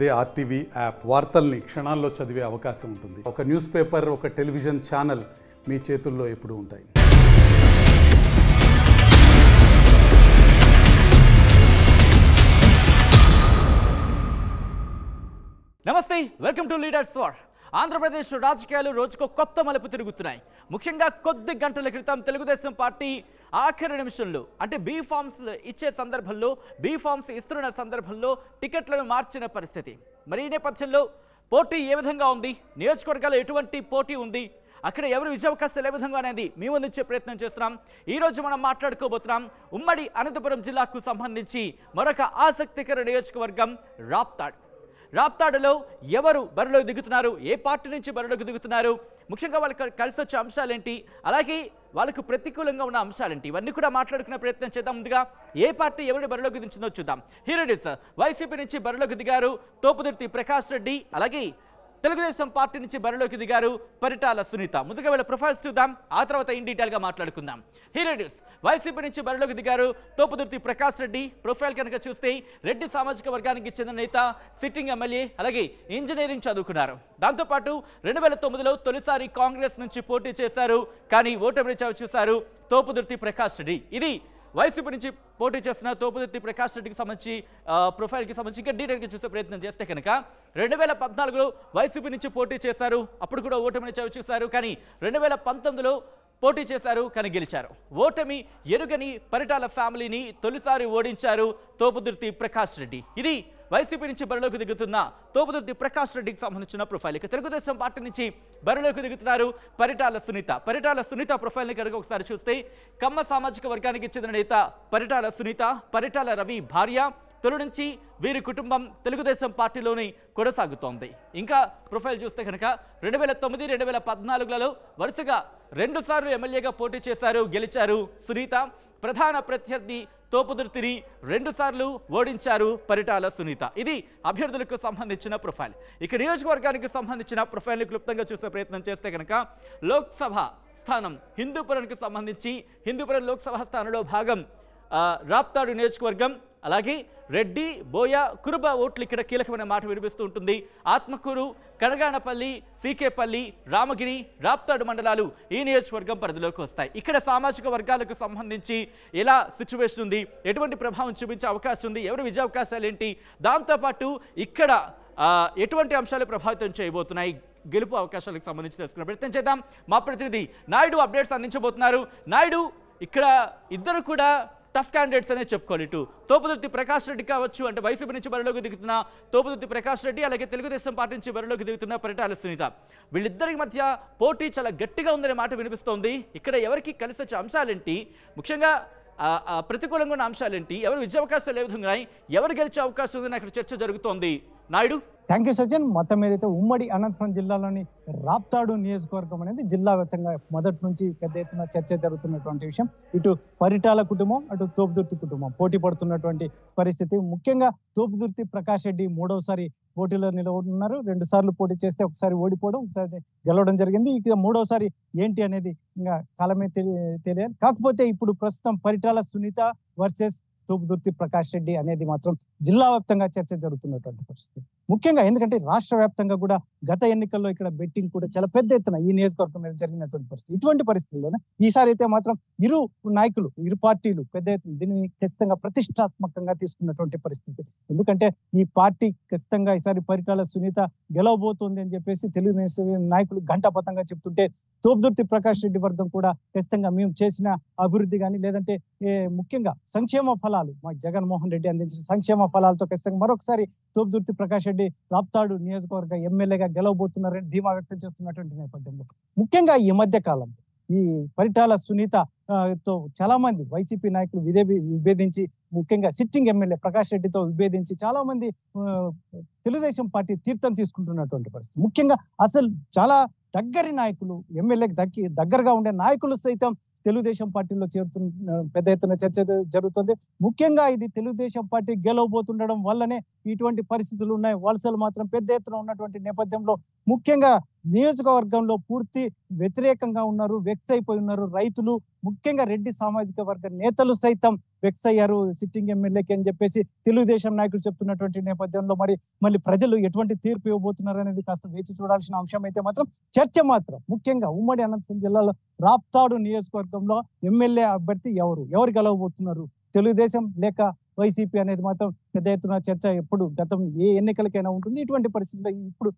అదే RTV app వార్తల్ని క్షణాల్లో చదివే అవకాశం ఉంటుంది. ఒక న్యూస్ పేపర్, ఒక టెలివిజన్ ఛానల్ మీ చేతుల్లో ఎప్పుడూ ఉంటాయి. నమస్తే, welcome to leaders war. Andhra Pradesh రాజకీయాలు రోజుకో కొత్త మలుపు తిరుగుతున్నాయి. ముఖ్యంగా కొద్ది గంటల క్రితం తెలుగుదేశం పార్టీ ఆఖరి నిమిషంలో అంటే బీ ఫార్మ్స్ ఇచ్చే సందర్భంలో, బీ ఫార్మ్స్ ఇస్తున్న సందర్భంలో టికెట్లను మార్చిన పరిస్థితి. మరి ఈ నేపథ్యంలో పోటీ ఏ విధంగా ఉంది, నియోజకవర్గాల్లో ఎటువంటి పోటీ ఉంది, అక్కడ ఎవరు విజయావకాశాలు ఏ విధంగా అనేది మీ ముందుంచే ప్రయత్నం చేస్తున్నాం. ఈరోజు మనం మాట్లాడుకోబోతున్నాం ఉమ్మడి అనంతపురం జిల్లాకు సంబంధించి మరొక ఆసక్తికర నియోజకవర్గం రాప్తాడులో ఎవరు బరిలోకి దిగుతున్నారు, ఏ పార్టీ నుంచి బరిలోకి దిగుతున్నారు, ముఖ్యంగా వాళ్ళకి కలిసి వచ్చే అంశాలేంటి, అలాగే వాళ్ళకు ప్రతికూలంగా ఉన్న అంశాలేంటి, ఇవన్నీ కూడా మాట్లాడుకునే ప్రయత్నం చేద్దాం. ముందుగా ఏ పార్టీ ఎవరి బరిలోకి దించిందో చూద్దాం. Hero it is. వైసీపీ నుంచి బరిలోకి దిగారు తోపుదుర్తి ప్రకాష్ రెడ్డి, అలాగే తెలుగుదేశం పార్టీ నుంచి బరిలోకి దిగారు పరిటాల సునీత. ముందుగా వీళ్ళ ప్రొఫైల్స్ చూద్దాం, ఆ తర్వాత ఇన్ డీటెయిల్గా మాట్లాడుకుందాం. Hero it is. వైసీపీ నుంచి బరిలోకి దిగారు తోపుదుర్తి ప్రకాష్ రెడ్డి. ప్రొఫైల్ కనుక చూస్తే రెడ్డి సామాజిక వర్గానికి చెందిన నేత, సిట్టింగ్ ఎమ్మెల్యే, అలాగే ఇంజనీరింగ్ చదువుకున్నారు. దాంతోపాటు 2009లో తొలిసారి కాంగ్రెస్ నుంచి పోటీ చేశారు, కానీ ఓటమిని చవిచూశారు తోపుదుర్తి ప్రకాష్ రెడ్డి. ఇది వైసీపీ నుంచి పోటీ చేస్తున్న తోపుదుర్తి ప్రకాష్ రెడ్డికి సంబంధించి ప్రొఫైల్కి సంబంధించి ఇంకా డీటెయిల్గా చూసే ప్రయత్నం చేస్తే కనుక 2014లో వైసీపీ నుంచి పోటీ చేశారు, అప్పుడు కూడా ఓటమిని చవిచూశారు, కానీ 2019లో పోటీ చేశారు, కానీ గెలిచారు. ఓటమి ఎరుగని పరిటాల ఫ్యామిలీని తొలిసారి ఓడించారు తోపుదుర్తి ప్రకాష్ రెడ్డి. ఇది వైసీపీ నుంచి బరిలోకి దిగుతున్న తోపుదుర్తి ప్రకాష్ రెడ్డికి సంబంధించిన ప్రొఫైల్. ఇక తెలుగుదేశం పార్టీ నుంచి బరిలోకి దిగుతున్నారు పరిటాల సునీత ప్రొఫైల్ని కనుక ఒకసారి చూస్తే కమ్మ సామాజిక వర్గానికి చెందిన నేత పరిటాల సునీత, పరిటాల రవి భార్య. తొలి నుంచి వీరి కుటుంబం తెలుగుదేశం పార్టీలోనే కొనసాగుతోంది. ఇంకా ప్రొఫైల్ చూస్తే కనుక 2009, 2014లలో వరుసగా 2 సార్లు ఎమ్మెల్యేగా పోటీ చేశారు, గెలిచారు సునీత. ప్రధాన ప్రత్యర్థి తోపుదుర్తిని 2 సార్లు ఓడించారు పరిటాల సునీత. ఇది అభ్యర్థులకు సంబంధించిన ప్రొఫైల్. ఇక నియోజకవర్గానికి సంబంధించిన ప్రొఫైల్ని క్లుప్తంగా చూసే ప్రయత్నం చేస్తే కనుక లోక్సభ స్థానం హిందూపురానికి సంబంధించి హిందూపురం లోక్సభ స్థానంలో భాగం రాప్తాడు నియోజకవర్గం, అలాగే రెడ్డి, బోయ, కురుబ ఓట్లు ఇక్కడ కీలకమైన మాట వినిపిస్తూ ఉంటుంది. ఆత్మకూరు, కనగానపల్లి, సీకేపల్లి, రామగిరి, రాప్తాడు మండలాలు ఈ నియోజకవర్గం పరిధిలోకి వస్తాయి. ఇక్కడ సామాజిక వర్గాలకు సంబంధించి ఎలా సిచ్యువేషన్ ఉంది, ఎటువంటి ప్రభావం చూపించే అవకాశం ఉంది, ఎవరి విజయ అవకాశాలు ఏంటి, దాంతోపాటు ఇక్కడ ఎటువంటి అంశాలు ప్రభావితం చేయబోతున్నాయి, గెలుపు అవకాశాలకు సంబంధించి తెలుసుకునే ప్రయత్నం చేద్దాం. మా ప్రతినిధి నాయుడు అప్డేట్స్ అందించబోతున్నారు. నాయుడు, ఇక్కడ ఇద్దరు కూడా టఫ్ క్యాండిడేట్స్ అనే చెప్పుకోవాలి. ఇటు తోపుదుర్తి ప్రకాష్ రెడ్డి కావచ్చు, అంటే వైసీపీ నుంచి బరిలోకి దిగుతున్న తోపుదుర్తి ప్రకాష్ రెడ్డి, అలాగే తెలుగుదేశం పార్టీ నుంచి బరిలోకి దిగుతున్న పరిటాల సునీత. వీళ్ళిద్దరి మధ్య పోటీ చాలా గట్టిగా ఉందనే మాట వినిపిస్తోంది. ఇక్కడ ఎవరికి కలిసి వచ్చే అంశాలేంటి, ముఖ్యంగా ప్రతికూలంగా ఉన్న అంశాలేంటి, ఎవరు విజయావకాశాలు ఏ విధంగా, ఎవరు గెలిచే అవకాశం ఉందని అక్కడ చర్చ జరుగుతోంది. Naidu, thank you Sachin. మొత్తం ఏదైతే ఉమ్మడి అనంతపురం జిల్లాలోని రాప్తాడు నియోజకవర్గం అనేది జిల్లా వ్యాప్తంగా మొదటి నుంచి పెద్ద ఎత్తున చర్చ జరుగుతున్నటువంటి విషయం. ఇటు పరిటాల కుటుంబం, అటు తోపుదుర్తి కుటుంబం పోటీ పడుతున్నటువంటి పరిస్థితి. ముఖ్యంగా తోపుదుర్తి ప్రకాష్ రెడ్డి 3వసారి పోటీలో నిలబడుతున్నారు. 2 సార్లు పోటీ చేస్తే ఒకసారి ఓడిపోవడం, ఒకసారి గెలవడం జరిగింది. ఇక 3వసారి ఏంటి అనేది ఇంకా కాలమే తెలియాలి. కాకపోతే ఇప్పుడు ప్రస్తుతం పరిటాల సునీత వర్సెస్ తోపుదుర్తి ప్రకాష్ రెడ్డి అనేది మాత్రం జిల్లా వ్యాప్తంగా చర్చ జరుగుతున్నటువంటి పరిస్థితి. ముఖ్యంగా ఎందుకంటే రాష్ట్ర వ్యాప్తంగా కూడా గత ఎన్నికల్లో ఇక్కడ బెట్టింగ్ కూడా చాలా పెద్ద ఎత్తున ఈ నియోజకవర్గం మీద జరిగినటువంటి పరిస్థితి. ఇటువంటి పరిస్థితుల్లోనే ఈసారి అయితే మాత్రం ఇరు నాయకులు, ఇరు పార్టీలు పెద్ద ఎత్తున దీన్ని ఖచ్చితంగా ప్రతిష్టాత్మకంగా తీసుకున్నటువంటి పరిస్థితి. ఎందుకంటే ఈ పార్టీ ఖచ్చితంగా ఈసారి పరిటాల సునీత గెలవబోతోంది అని చెప్పేసి తెలుగుదేశం నాయకులు ఘంటాపథంగా చెప్తుంటే, తోపుదుర్తి ప్రకాష్ రెడ్డి వర్గం కూడా ఖచ్చితంగా మేము చేసిన అభివృద్ధి కానీ, లేదంటే ముఖ్యంగా సంక్షేమ ఫలాలు, మా జగన్మోహన్ రెడ్డి అందించిన సంక్షేమ ఫలాలతో ఖచ్చితంగా మరొకసారి తోపుదుర్తి ప్రకాష్ రెడ్డి రాప్తాడు నియోజకవర్గ ఎమ్మెల్యేగా గెలవబోతున్నారని ధీమా వ్యక్తం చేస్తున్నటువంటి నేపథ్యంలో ముఖ్యంగా ఈ మధ్య కాలంలో ఈ పరిటాల సునీత తో చాలా మంది వైసీపీ నాయకులు విభేదించి, ముఖ్యంగా సిట్టింగ్ ఎమ్మెల్యే ప్రకాష్ రెడ్డితో విభేదించి చాలా మంది తెలుగుదేశం పార్టీ తీర్థం తీసుకుంటున్నటువంటి పరిస్థితి. ముఖ్యంగా అసలు చాలా దగ్గరి నాయకులు, ఎమ్మెల్యేకి దగ్గరగా ఉండే నాయకులు సైతం తెలుగుదేశం పార్టీలో చేరుతున్న పెద్ద ఎత్తున చర్చ జరుగుతుంది. ముఖ్యంగా ఇది తెలుగుదేశం పార్టీ గెలవబోతుండడం వల్లనే ఇటువంటి పరిస్థితులు ఉన్నాయి. వలసలు మాత్రం పెద్ద ఎత్తున ఉన్నటువంటి నేపథ్యంలో ముఖ్యంగా నియోజకవర్గంలో పూర్తి వ్యతిరేకంగా ఉన్నారు, వెక్స్ అయిపోయి ఉన్నారు రైతులు, ముఖ్యంగా రెడ్డి సామాజిక వర్గ నేతలు సైతం వెక్స్ అయ్యారు సిట్టింగ్ ఎమ్మెల్యేకి అని చెప్పేసి తెలుగుదేశం నాయకులు చెప్తున్నటువంటి నేపథ్యంలో మళ్ళీ ప్రజలు ఎటువంటి తీర్పు ఇవ్వబోతున్నారు అనేది కాస్త వేచి చూడాల్సిన అంశం అయితే మాత్రం చర్చ మాత్రం ముఖ్యంగా ఉమ్మడి అనంతపురం జిల్లాలో రాప్తాడు నియోజకవర్గంలో ఎమ్మెల్యే అభ్యర్థి ఎవరు గెలవబోతున్నారు, తెలుగుదేశం లేక వైసీపీ అనేది మాత్రం పెద్ద ఎత్తున చర్చ ఎప్పుడు గతం ఏ ఎన్నికలకైనా ఉంటుంది. ఇటువంటి పరిస్థితుల్లో ఇప్పుడు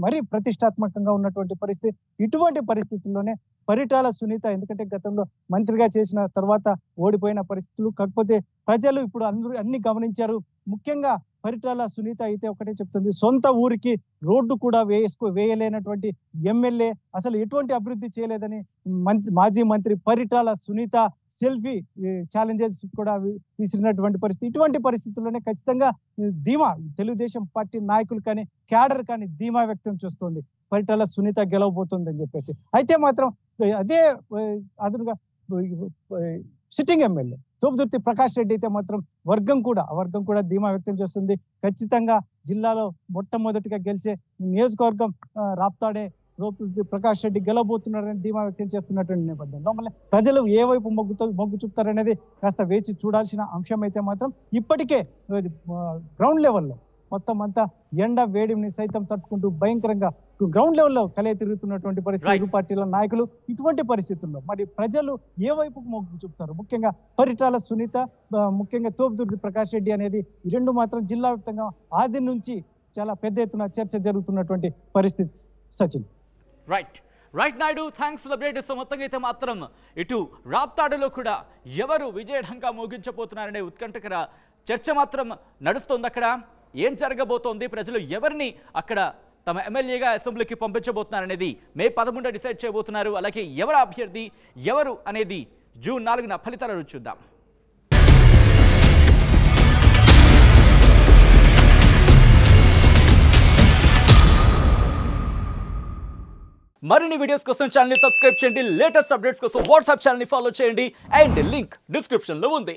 మరీ ప్రతిష్టాత్మకంగా ఉన్నటువంటి పరిస్థితి, ఇటువంటి పరిస్థితుల్లోనే పరిటాల సునీత ఎందుకంటే గతంలో మంత్రిగా చేసిన తర్వాత ఓడిపోయిన పరిస్థితులు, కాకపోతే ప్రజలు ఇప్పుడు అన్ని గమనించారు. ముఖ్యంగా పరిటాల సునీత అయితే ఒకటే చెప్తుంది, సొంత ఊరికి రోడ్డు కూడా వేయలేనటువంటి ఎమ్మెల్యే, అసలు ఎటువంటి అభివృద్ధి చేయలేదని మాజీ మంత్రి పరిటాల సునీత సెల్ఫీ ఛాలెంజెస్ కూడా విసిరినటువంటి పరిస్థితి. ఇటువంటి పరిస్థితుల్లోనే ఖచ్చితంగా ధీమా తెలుగుదేశం పార్టీ నాయకులు కానీ క్యాడర్ కానీ ధీమా వ్యక్తం చేస్తుంది పరిటాల సునీత గెలవబోతుంది అని చెప్పేసి. అయితే మాత్రం అదే అదునుగా సిట్టింగ్ ఎమ్మెల్యే తోపుదుర్తి ప్రకాష్ రెడ్డి అయితే మాత్రం వర్గం కూడా ధీమా వ్యక్తం చేస్తుంది. ఖచ్చితంగా జిల్లాలో మొట్టమొదటిగా గెలిచే నియోజకవర్గం రాప్తాడే తోపుదుర్తి ప్రకాష్ రెడ్డి గెలవబోతున్నారని ధీమా వ్యక్తం చేస్తున్నటువంటి నేపథ్యంలో మళ్ళీ ప్రజలు ఏ వైపు మొగ్గు చూపుతారనేది కాస్త వేచి చూడాల్సిన అంశం అయితే మాత్రం ఇప్పటికే గ్రౌండ్ లెవెల్లో మొత్తం అంతా ఎండ వేడిని సైతం తట్టుకుంటూ భయంకరంగా గ్రౌండ్ లెవెల్లో కలే తిరుగుతున్నటువంటి పరిస్థితి ఇరు పార్టీల నాయకులు. ఇటువంటి పరిస్థితుల్లో మరి ప్రజలు ఏ వైపుకు మొగ్గు చూపుతారు, ముఖ్యంగా పరిటాల సునీత, ముఖ్యంగా తోపుదుర్తి ప్రకాష్ రెడ్డి అనేది ఈ రెండు మాత్రం జిల్లా వ్యాప్తంగా ఆది నుంచి చాలా పెద్ద ఎత్తున చర్చ జరుగుతున్నటువంటి పరిస్థితి. Sachin. Right Naidu, thanks for the update. So మొత్తంగా అయితే మాత్రం ఇటు రాప్తాడులో కూడా ఎవరు విజయఢంకా మోగించబోతున్నారనే ఉత్కంఠకర చర్చ మాత్రం నడుస్తోంది. అక్కడ ఏం జరగబోతోంది, ప్రజలు ఎవరిని అక్కడ తమ ఎమ్మెల్యేగా అసెంబ్లీకి పంపించబోతున్నారనేది మే 11 డిసైడ్ చేయబోతున్నారు. అలాగే ఎవరు అభ్యర్థి ఎవరు అనేది జూన్ 4న ఫలితాలను చూద్దాం. మరిన్ని వీడియోస్ కోసం ఛానల్ ని సబ్స్క్రైబ్ చేయండి, లేటెస్ట్ అప్డేట్స్ కోసం వాట్సాప్ ఛానల్ ని ఫాలో చేయండి అండ్ లింక్ డిస్క్రిప్షన్ లో ఉంది.